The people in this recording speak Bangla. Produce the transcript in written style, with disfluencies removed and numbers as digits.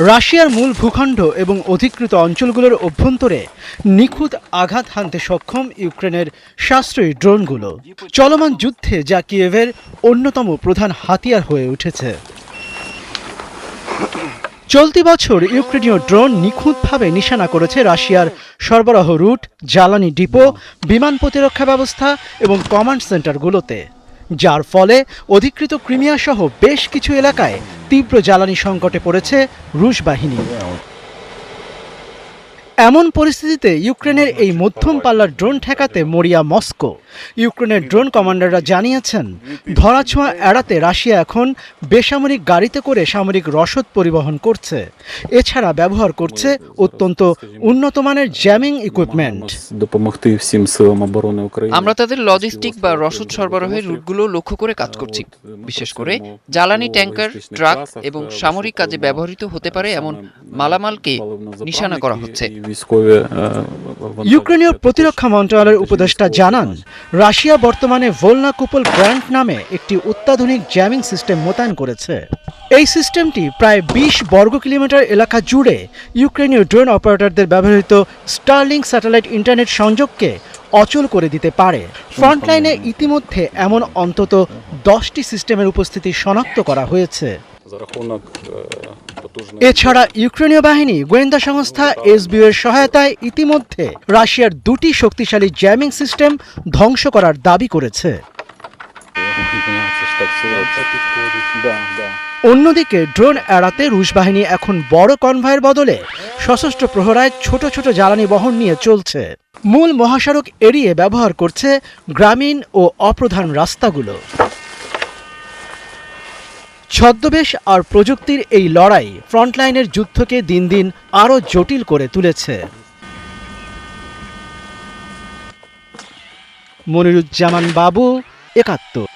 রাশিয়ার মূল ভূখণ্ড এবং অধিকৃত অঞ্চলগুলোর অভ্যন্তরে নিখুঁত আঘাত হানতে সক্ষম ইউক্রেনের সাশ্রয়ী ড্রোনগুলো চলমান যুদ্ধে যা কিয়েভের অন্যতম প্রধান হাতিয়ার হয়ে উঠেছে। চলতি বছর ইউক্রেনীয় ড্রোন নিখুঁতভাবে নিশানা করেছে রাশিয়ার সরবরাহ রুট, জ্বালানি ডিপো, বিমান প্রতিরক্ষা ব্যবস্থা এবং কমান্ড সেন্টারগুলোতে, যার ফলে অধিকৃত ক্রিমিয়া সহ বেশ কিছু এলাকায় তীব্র জ্বালানি সংকটে পড়েছে রুশ বাহিনী। এমন পরিস্থিতিতে ইউক্রেনের এই মধ্যম পাল্লার ড্রোন ঠেকাতে মরিয়া মস্কো। ইউক্রেনের ড্রোন কমান্ডাররা জানিয়েছেন, ধরাছোঁয়া এড়াতে রাশিয়া এখন বেসামরিক গাড়িতে করে সামরিক রসদ পরিবহন করছে। এছাড়া ব্যবহার করছে অত্যন্ত উন্নত মানের জ্যামিং ইকুইপমেন্ট। আমরা তাদের লজিস্টিক বা রসদ সরবরাহের রুটগুলো লক্ষ্য করে কাজ করছি। বিশেষ করে জ্বালানি ট্যাঙ্কার, ট্রাক এবং সামরিক কাজে ব্যবহৃত হতে পারে এমন মালামালকে নিশানা করা হচ্ছে। ইউক্রেনীয় প্রতিরক্ষা মন্ত্রণালয়ের উপদেষ্টা জানান, রাশিয়া বর্তমানে ভোলনা কুপল গ্র্যান্ট নামে একটি অত্যাধুনিক জ্যামিং সিস্টেম মোতায়েন করেছে। এই সিস্টেমটি প্রায় 20 বর্গ কিলোমিটার এলাকা জুড়ে ইউক্রেনীয় ড্রোন অপারেটরদের ব্যবহৃত স্টারলিংক স্যাটেলাইট ইন্টারনেট সংযোগকে অচল করে দিতে পারে। ফ্রন্টলাইনে ইতিমধ্যে এমন অন্তত 10টি সিস্টেমের উপস্থিতি শনাক্ত করা হয়েছে। এছাড়া ইউক্রেনীয় বাহিনী গোয়েন্দা সংস্থা এসবিউ এর সহায়তায় ইতিমধ্যে রাশিয়ার 2টি শক্তিশালী জ্যামিং সিস্টেম ধ্বংস করার দাবি করেছে। অন্যদিকে ড্রোন এড়াতে রুশ বাহিনী এখন বড় কনভয়ের বদলে সশস্ত্র প্রহরায় ছোট ছোট জ্বালানি বহন নিয়ে চলছে। মূল মহাসড়ক এড়িয়ে ব্যবহার করছে গ্রামীণ ও অপ্রধান রাস্তাগুলো। ছদ্মবেশ আর প্রযুক্তির এই লড়াই ফ্রন্টলাইনের যুদ্ধকে দিন দিন আরও জটিল করে তুলেছে। মনিরুজ্জামান বাবু, ৭১।